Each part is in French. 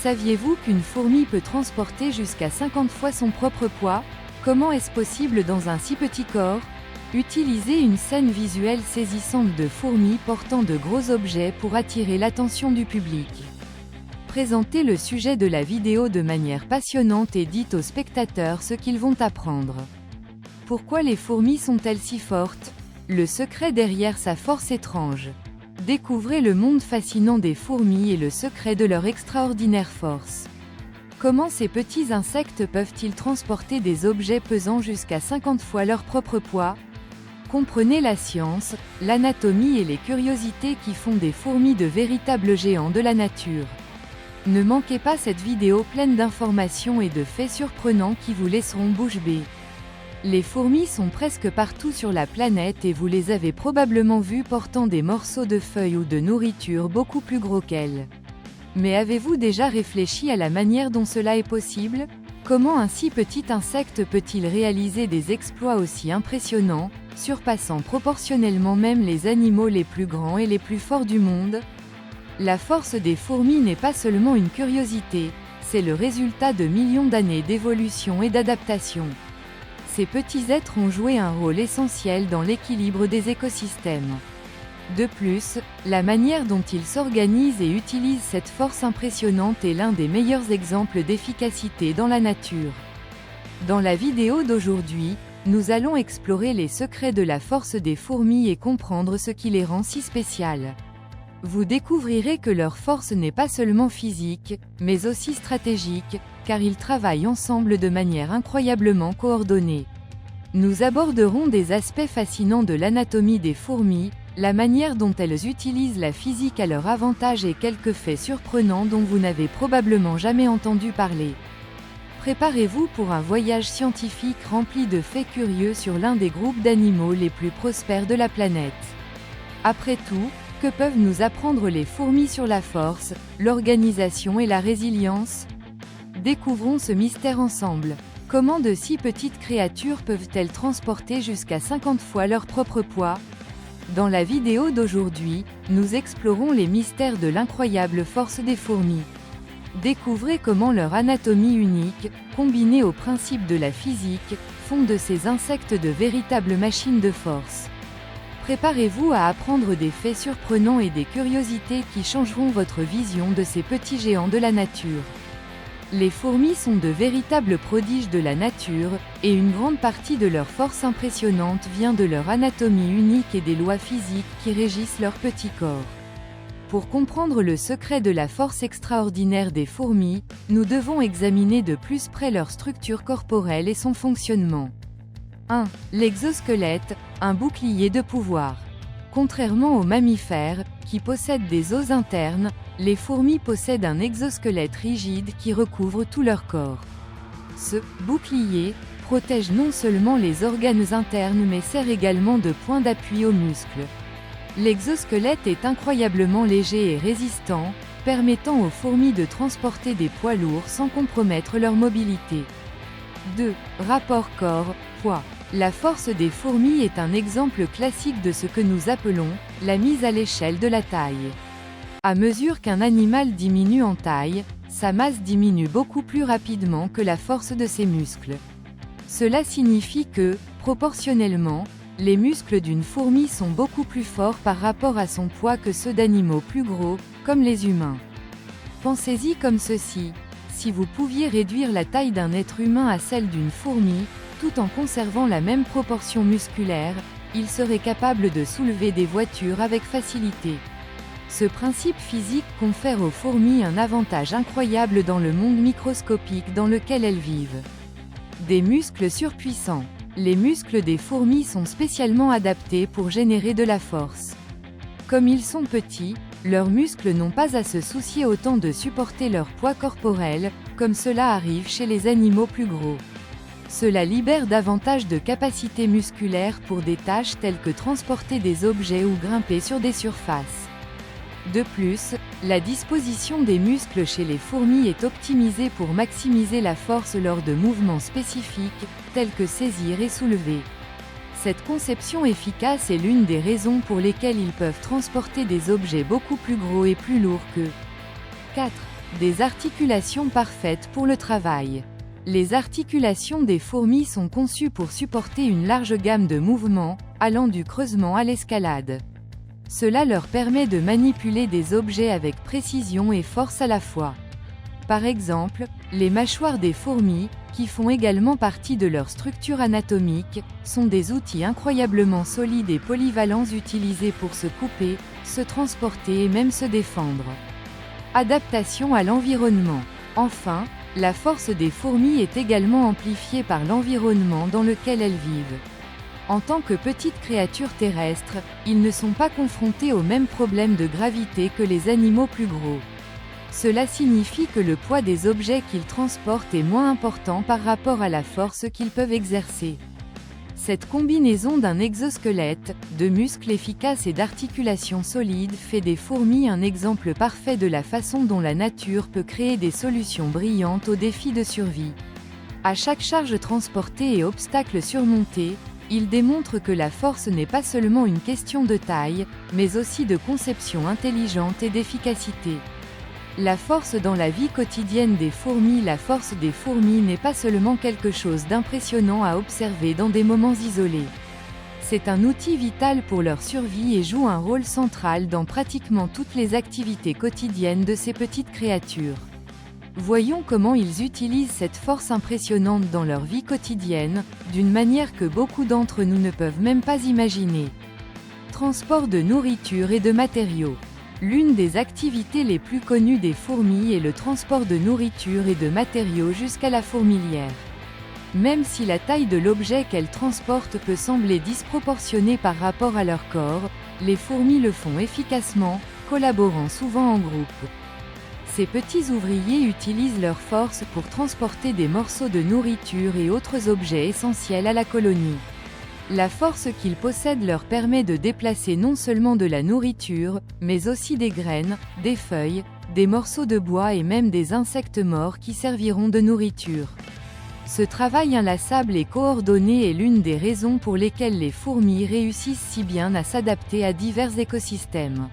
Saviez-vous qu'une fourmi peut transporter jusqu'à 50 fois son propre poids? Comment est-ce possible dans un si petit corps? Utilisez une scène visuelle saisissante de fourmis portant de gros objets pour attirer l'attention du public. Présentez le sujet de la vidéo de manière passionnante et dites aux spectateurs ce qu'ils vont apprendre. Pourquoi les fourmis sont-elles si fortes? Le secret derrière sa force étrange. Découvrez le monde fascinant des fourmis et le secret de leur extraordinaire force. Comment ces petits insectes peuvent-ils transporter des objets pesant jusqu'à 50 fois leur propre poids? Comprenez la science, l'anatomie et les curiosités qui font des fourmis de véritables géants de la nature. Ne manquez pas cette vidéo pleine d'informations et de faits surprenants qui vous laisseront bouche bée. Les fourmis sont presque partout sur la planète et vous les avez probablement vues portant des morceaux de feuilles ou de nourriture beaucoup plus gros qu'elles. Mais avez-vous déjà réfléchi à la manière dont cela est possible? Comment un si petit insecte peut-il réaliser des exploits aussi impressionnants, surpassant proportionnellement même les animaux les plus grands et les plus forts du monde? La force des fourmis n'est pas seulement une curiosité, c'est le résultat de millions d'années d'évolution et d'adaptation. Ces petits êtres ont joué un rôle essentiel dans l'équilibre des écosystèmes. De plus, la manière dont ils s'organisent et utilisent cette force impressionnante est l'un des meilleurs exemples d'efficacité dans la nature. Dans la vidéo d'aujourd'hui, nous allons explorer les secrets de la force des fourmis et comprendre ce qui les rend si spéciales. Vous découvrirez que leur force n'est pas seulement physique, mais aussi stratégique, car ils travaillent ensemble de manière incroyablement coordonnée. Nous aborderons des aspects fascinants de l'anatomie des fourmis, la manière dont elles utilisent la physique à leur avantage et quelques faits surprenants dont vous n'avez probablement jamais entendu parler. Préparez-vous pour un voyage scientifique rempli de faits curieux sur l'un des groupes d'animaux les plus prospères de la planète. Après tout, que peuvent nous apprendre les fourmis sur la force, l'organisation et la résilience? Découvrons ce mystère ensemble. Comment de si petites créatures peuvent-elles transporter jusqu'à 50 fois leur propre poids? Dans la vidéo d'aujourd'hui, nous explorons les mystères de l'incroyable force des fourmis. Découvrez comment leur anatomie unique, combinée aux principes de la physique, font de ces insectes de véritables machines de force. Préparez-vous à apprendre des faits surprenants et des curiosités qui changeront votre vision de ces petits géants de la nature. Les fourmis sont de véritables prodiges de la nature, et une grande partie de leur force impressionnante vient de leur anatomie unique et des lois physiques qui régissent leur petit corps. Pour comprendre le secret de la force extraordinaire des fourmis, nous devons examiner de plus près leur structure corporelle et son fonctionnement. 1. L'exosquelette, un bouclier de pouvoir. Contrairement aux mammifères, qui possèdent des os internes, les fourmis possèdent un exosquelette rigide qui recouvre tout leur corps. Ce bouclier protège non seulement les organes internes mais sert également de point d'appui aux muscles. L'exosquelette est incroyablement léger et résistant, permettant aux fourmis de transporter des poids lourds sans compromettre leur mobilité. 2. Rapport corps-poids. La force des fourmis est un exemple classique de ce que nous appelons la mise à l'échelle de la taille. À mesure qu'un animal diminue en taille, sa masse diminue beaucoup plus rapidement que la force de ses muscles. Cela signifie que, proportionnellement, les muscles d'une fourmi sont beaucoup plus forts par rapport à son poids que ceux d'animaux plus gros, comme les humains. Pensez-y comme ceci: si vous pouviez réduire la taille d'un être humain à celle d'une fourmi, tout en conservant la même proportion musculaire, il serait capable de soulever des voitures avec facilité. Ce principe physique confère aux fourmis un avantage incroyable dans le monde microscopique dans lequel elles vivent. Des muscles surpuissants. Les muscles des fourmis sont spécialement adaptés pour générer de la force. Comme ils sont petits, leurs muscles n'ont pas à se soucier autant de supporter leur poids corporel, comme cela arrive chez les animaux plus gros. Cela libère davantage de capacités musculaires pour des tâches telles que transporter des objets ou grimper sur des surfaces. De plus, la disposition des muscles chez les fourmis est optimisée pour maximiser la force lors de mouvements spécifiques, tels que saisir et soulever. Cette conception efficace est l'une des raisons pour lesquelles ils peuvent transporter des objets beaucoup plus gros et plus lourds qu'eux. 4. Des articulations parfaites pour le travail. Les articulations des fourmis sont conçues pour supporter une large gamme de mouvements, allant du creusement à l'escalade. Cela leur permet de manipuler des objets avec précision et force à la fois. Par exemple, les mâchoires des fourmis, qui font également partie de leur structure anatomique, sont des outils incroyablement solides et polyvalents utilisés pour se couper, se transporter et même se défendre. Adaptation à l'environnement. Enfin, la force des fourmis est également amplifiée par l'environnement dans lequel elles vivent. En tant que petites créatures terrestres, ils ne sont pas confrontés aux mêmes problèmes de gravité que les animaux plus gros. Cela signifie que le poids des objets qu'ils transportent est moins important par rapport à la force qu'ils peuvent exercer. Cette combinaison d'un exosquelette, de muscles efficaces et d'articulations solides fait des fourmis un exemple parfait de la façon dont la nature peut créer des solutions brillantes aux défis de survie. À chaque charge transportée et obstacle surmonté, il démontre que la force n'est pas seulement une question de taille, mais aussi de conception intelligente et d'efficacité. La force dans la vie quotidienne des fourmis. La force des fourmis n'est pas seulement quelque chose d'impressionnant à observer dans des moments isolés. C'est un outil vital pour leur survie et joue un rôle central dans pratiquement toutes les activités quotidiennes de ces petites créatures. Voyons comment ils utilisent cette force impressionnante dans leur vie quotidienne, d'une manière que beaucoup d'entre nous ne peuvent même pas imaginer. Transport de nourriture et de matériaux. L'une des activités les plus connues des fourmis est le transport de nourriture et de matériaux jusqu'à la fourmilière. Même si la taille de l'objet qu'elles transportent peut sembler disproportionnée par rapport à leur corps, les fourmis le font efficacement, collaborant souvent en groupe. Ces petits ouvriers utilisent leur force pour transporter des morceaux de nourriture et autres objets essentiels à la colonie. La force qu'ils possèdent leur permet de déplacer non seulement de la nourriture, mais aussi des graines, des feuilles, des morceaux de bois et même des insectes morts qui serviront de nourriture. Ce travail inlassable et coordonné est l'une des raisons pour lesquelles les fourmis réussissent si bien à s'adapter à divers écosystèmes.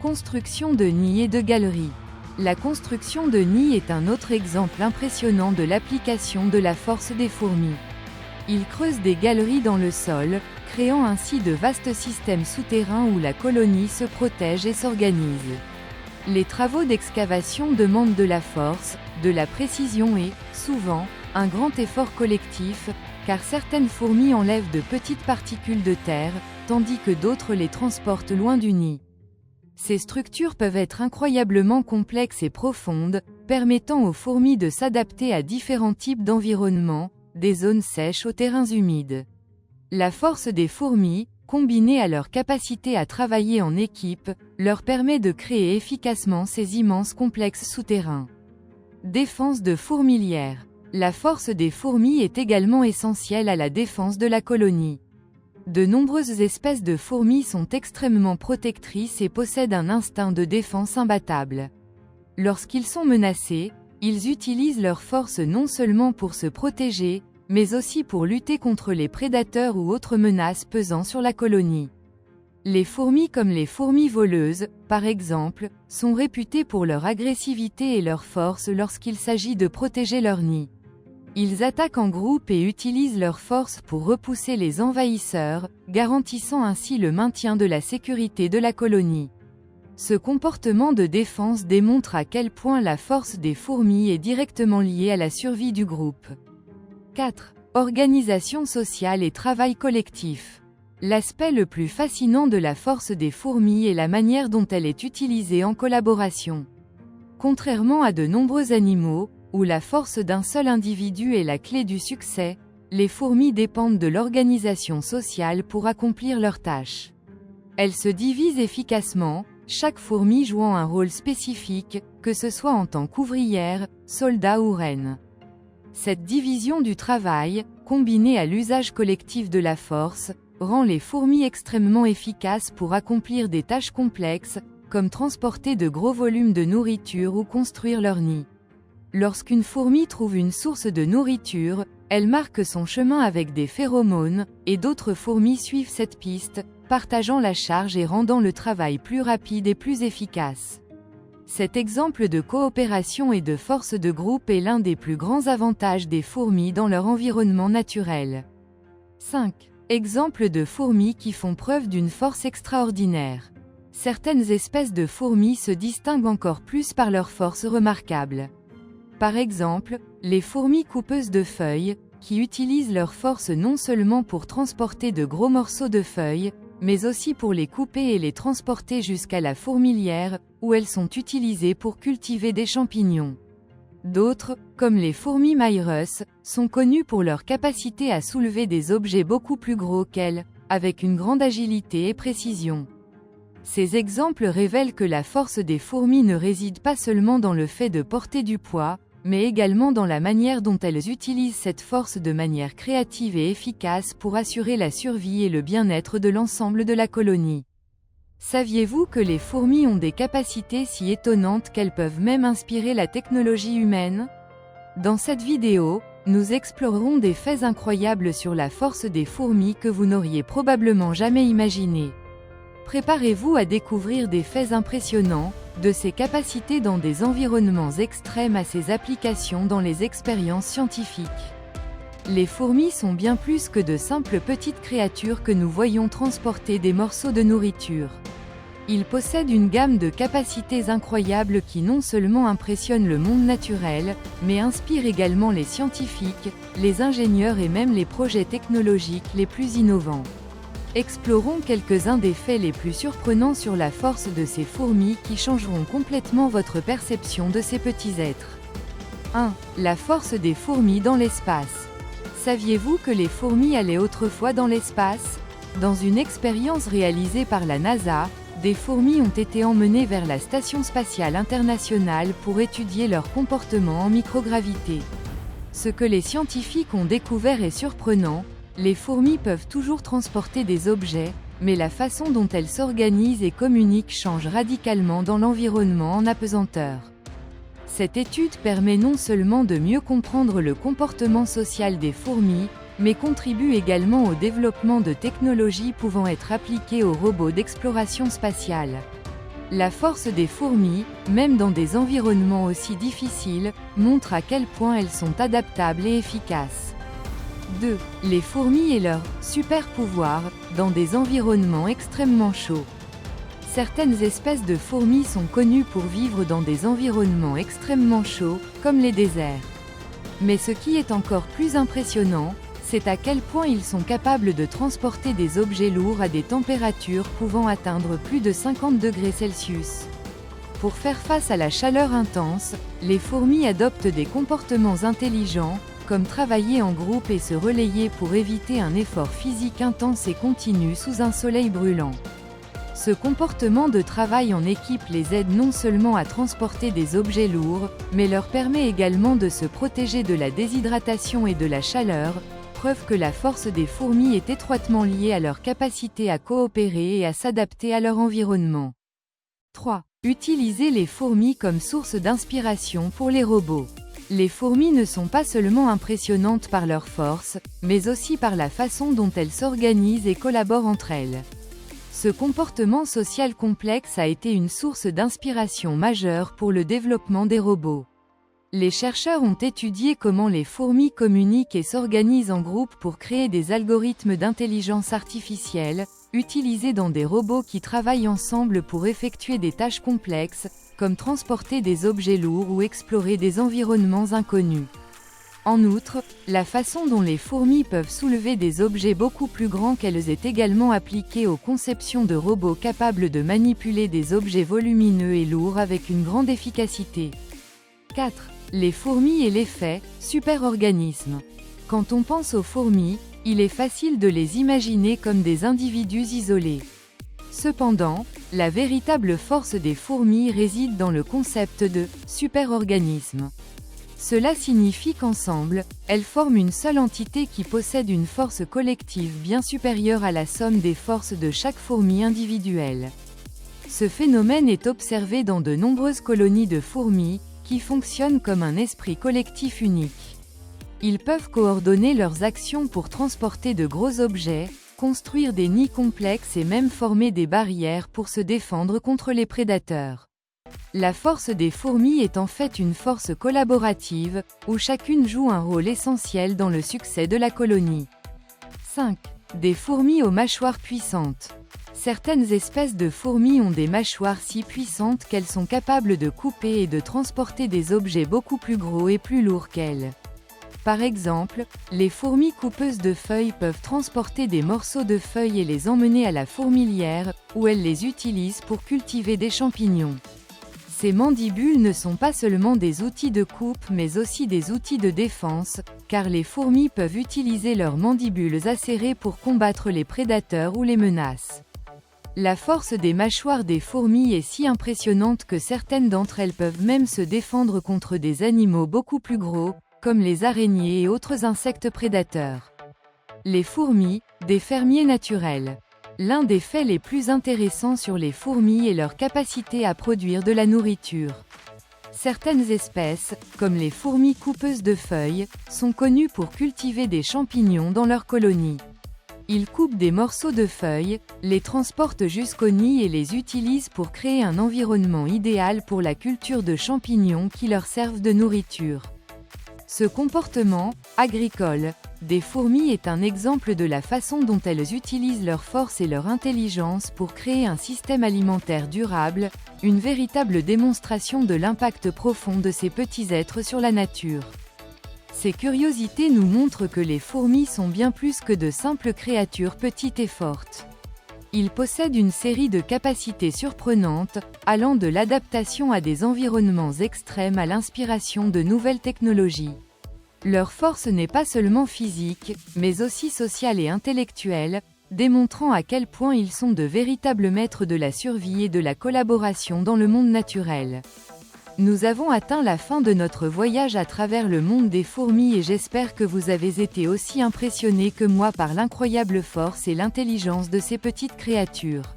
Construction de nids et de galeries. La construction de nids est un autre exemple impressionnant de l'application de la force des fourmis. Ils creusent des galeries dans le sol, créant ainsi de vastes systèmes souterrains où la colonie se protège et s'organise. Les travaux d'excavation demandent de la force, de la précision et, souvent, un grand effort collectif, car certaines fourmis enlèvent de petites particules de terre, tandis que d'autres les transportent loin du nid. Ces structures peuvent être incroyablement complexes et profondes, permettant aux fourmis de s'adapter à différents types d'environnements, des zones sèches aux terrains humides. La force des fourmis, combinée à leur capacité à travailler en équipe, leur permet de créer efficacement ces immenses complexes souterrains. Défense de fourmilière. La force des fourmis est également essentielle à la défense de la colonie. De nombreuses espèces de fourmis sont extrêmement protectrices et possèdent un instinct de défense imbattable. Lorsqu'ils sont menacés, ils utilisent leur force non seulement pour se protéger, mais aussi pour lutter contre les prédateurs ou autres menaces pesant sur la colonie. Les fourmis comme les fourmis voleuses, par exemple, sont réputées pour leur agressivité et leur force lorsqu'il s'agit de protéger leur nid. Ils attaquent en groupe et utilisent leur force pour repousser les envahisseurs, garantissant ainsi le maintien de la sécurité de la colonie. Ce comportement de défense démontre à quel point la force des fourmis est directement liée à la survie du groupe. 4. Organisation sociale et travail collectif. L'aspect le plus fascinant de la force des fourmis est la manière dont elle est utilisée en collaboration. Contrairement à de nombreux animaux, où la force d'un seul individu est la clé du succès, les fourmis dépendent de l'organisation sociale pour accomplir leurs tâches. Elles se divisent efficacement, chaque fourmi jouant un rôle spécifique, que ce soit en tant qu'ouvrière, soldat ou reine. Cette division du travail, combinée à l'usage collectif de la force, rend les fourmis extrêmement efficaces pour accomplir des tâches complexes, comme transporter de gros volumes de nourriture ou construire leur nid. Lorsqu'une fourmi trouve une source de nourriture, elle marque son chemin avec des phéromones, et d'autres fourmis suivent cette piste, partageant la charge et rendant le travail plus rapide et plus efficace. Cet exemple de coopération et de force de groupe est l'un des plus grands avantages des fourmis dans leur environnement naturel. 5. Exemples de fourmis qui font preuve d'une force extraordinaire. Certaines espèces de fourmis se distinguent encore plus par leur force remarquable. Par exemple, les fourmis coupeuses de feuilles, qui utilisent leur force non seulement pour transporter de gros morceaux de feuilles, mais aussi pour les couper et les transporter jusqu'à la fourmilière, où elles sont utilisées pour cultiver des champignons. D'autres, comme les fourmis Myrus, sont connues pour leur capacité à soulever des objets beaucoup plus gros qu'elles, avec une grande agilité et précision. Ces exemples révèlent que la force des fourmis ne réside pas seulement dans le fait de porter du poids, mais également dans la manière dont elles utilisent cette force de manière créative et efficace pour assurer la survie et le bien-être de l'ensemble de la colonie. Saviez-vous que les fourmis ont des capacités si étonnantes qu'elles peuvent même inspirer la technologie humaine? Dans cette vidéo, nous explorerons des faits incroyables sur la force des fourmis que vous n'auriez probablement jamais imaginé. Préparez-vous à découvrir des faits impressionnants, de ses capacités dans des environnements extrêmes à ses applications dans les expériences scientifiques. Les fourmis sont bien plus que de simples petites créatures que nous voyons transporter des morceaux de nourriture. Ils possèdent une gamme de capacités incroyables qui non seulement impressionnent le monde naturel, mais inspirent également les scientifiques, les ingénieurs et même les projets technologiques les plus innovants. Explorons quelques-uns des faits les plus surprenants sur la force de ces fourmis qui changeront complètement votre perception de ces petits êtres. 1. La force des fourmis dans l'espace. Saviez-vous que les fourmis allaient autrefois dans l'espace? Dans une expérience réalisée par la NASA, des fourmis ont été emmenées vers la Station spatiale internationale pour étudier leur comportement en microgravité. Ce que les scientifiques ont découvert est surprenant. Les fourmis peuvent toujours transporter des objets, mais la façon dont elles s'organisent et communiquent change radicalement dans l'environnement en apesanteur. Cette étude permet non seulement de mieux comprendre le comportement social des fourmis, mais contribue également au développement de technologies pouvant être appliquées aux robots d'exploration spatiale. La force des fourmis, même dans des environnements aussi difficiles, montre à quel point elles sont adaptables et efficaces. 2. Les fourmis et leurs super-pouvoirs dans des environnements extrêmement chauds. Certaines espèces de fourmis sont connues pour vivre dans des environnements extrêmement chauds, comme les déserts. Mais ce qui est encore plus impressionnant, c'est à quel point ils sont capables de transporter des objets lourds à des températures pouvant atteindre plus de 50 degrés Celsius. Pour faire face à la chaleur intense, les fourmis adoptent des comportements intelligents, comme travailler en groupe et se relayer pour éviter un effort physique intense et continu sous un soleil brûlant. Ce comportement de travail en équipe les aide non seulement à transporter des objets lourds, mais leur permet également de se protéger de la déshydratation et de la chaleur, preuve que la force des fourmis est étroitement liée à leur capacité à coopérer et à s'adapter à leur environnement. 3. Utiliser les fourmis comme source d'inspiration pour les robots. Les fourmis ne sont pas seulement impressionnantes par leur force, mais aussi par la façon dont elles s'organisent et collaborent entre elles. Ce comportement social complexe a été une source d'inspiration majeure pour le développement des robots. Les chercheurs ont étudié comment les fourmis communiquent et s'organisent en groupe pour créer des algorithmes d'intelligence artificielle, utilisés dans des robots qui travaillent ensemble pour effectuer des tâches complexes, comme transporter des objets lourds ou explorer des environnements inconnus. En outre, la façon dont les fourmis peuvent soulever des objets beaucoup plus grands qu'elles est également appliquée aux conceptions de robots capables de manipuler des objets volumineux et lourds avec une grande efficacité. 4. Les fourmis et l'effet super-organisme. Quand on pense aux fourmis, il est facile de les imaginer comme des individus isolés. Cependant, la véritable force des fourmis réside dans le concept de super-organisme. Cela signifie qu'ensemble, elles forment une seule entité qui possède une force collective bien supérieure à la somme des forces de chaque fourmi individuelle. Ce phénomène est observé dans de nombreuses colonies de fourmis, qui fonctionnent comme un esprit collectif unique. Ils peuvent coordonner leurs actions pour transporter de gros objets, construire des nids complexes et même former des barrières pour se défendre contre les prédateurs. La force des fourmis est en fait une force collaborative, où chacune joue un rôle essentiel dans le succès de la colonie. 5. Des fourmis aux mâchoires puissantes. Certaines espèces de fourmis ont des mâchoires si puissantes qu'elles sont capables de couper et de transporter des objets beaucoup plus gros et plus lourds qu'elles. Par exemple, les fourmis coupeuses de feuilles peuvent transporter des morceaux de feuilles et les emmener à la fourmilière, où elles les utilisent pour cultiver des champignons. Ces mandibules ne sont pas seulement des outils de coupe mais aussi des outils de défense, car les fourmis peuvent utiliser leurs mandibules acérées pour combattre les prédateurs ou les menaces. La force des mâchoires des fourmis est si impressionnante que certaines d'entre elles peuvent même se défendre contre des animaux beaucoup plus gros, comme les araignées et autres insectes prédateurs. Les fourmis, des fermiers naturels. L'un des faits les plus intéressants sur les fourmis est leur capacité à produire de la nourriture. Certaines espèces, comme les fourmis coupeuses de feuilles, sont connues pour cultiver des champignons dans leurs colonies. Ils coupent des morceaux de feuilles, les transportent jusqu'au nid et les utilisent pour créer un environnement idéal pour la culture de champignons qui leur servent de nourriture. Ce comportement, agricole, des fourmis est un exemple de la façon dont elles utilisent leur force et leur intelligence pour créer un système alimentaire durable, une véritable démonstration de l'impact profond de ces petits êtres sur la nature. Ces curiosités nous montrent que les fourmis sont bien plus que de simples créatures petites et fortes. Ils possèdent une série de capacités surprenantes, allant de l'adaptation à des environnements extrêmes à l'inspiration de nouvelles technologies. Leur force n'est pas seulement physique, mais aussi sociale et intellectuelle, démontrant à quel point ils sont de véritables maîtres de la survie et de la collaboration dans le monde naturel. Nous avons atteint la fin de notre voyage à travers le monde des fourmis et j'espère que vous avez été aussi impressionnés que moi par l'incroyable force et l'intelligence de ces petites créatures.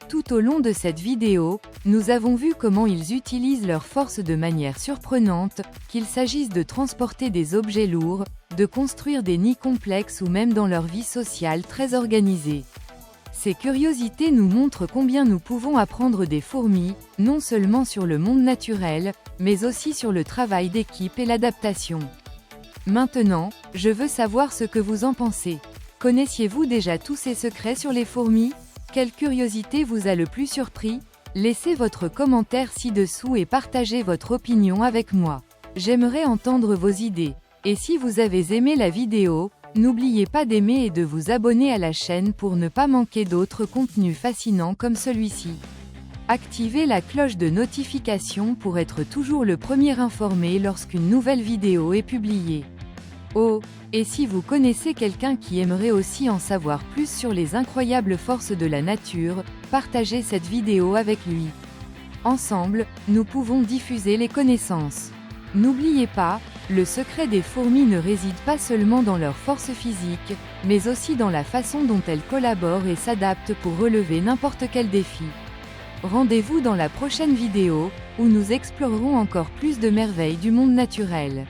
Tout au long de cette vidéo, nous avons vu comment ils utilisent leur force de manière surprenante, qu'il s'agisse de transporter des objets lourds, de construire des nids complexes ou même dans leur vie sociale très organisée. Ces curiosités nous montrent combien nous pouvons apprendre des fourmis, non seulement sur le monde naturel, mais aussi sur le travail d'équipe et l'adaptation. Maintenant, je veux savoir ce que vous en pensez. Connaissiez-vous déjà tous ces secrets sur les fourmis? Quelle curiosité vous a le plus surpris? Laissez votre commentaire ci-dessous et partagez votre opinion avec moi. J'aimerais entendre vos idées. Et si vous avez aimé la vidéo, n'oubliez pas d'aimer et de vous abonner à la chaîne pour ne pas manquer d'autres contenus fascinants comme celui-ci. Activez la cloche de notification pour être toujours le premier informé lorsqu'une nouvelle vidéo est publiée. Oh, et si vous connaissez quelqu'un qui aimerait aussi en savoir plus sur les incroyables forces de la nature, partagez cette vidéo avec lui. Ensemble, nous pouvons diffuser les connaissances. N'oubliez pas, le secret des fourmis ne réside pas seulement dans leur force physique, mais aussi dans la façon dont elles collaborent et s'adaptent pour relever n'importe quel défi. Rendez-vous dans la prochaine vidéo, où nous explorerons encore plus de merveilles du monde naturel.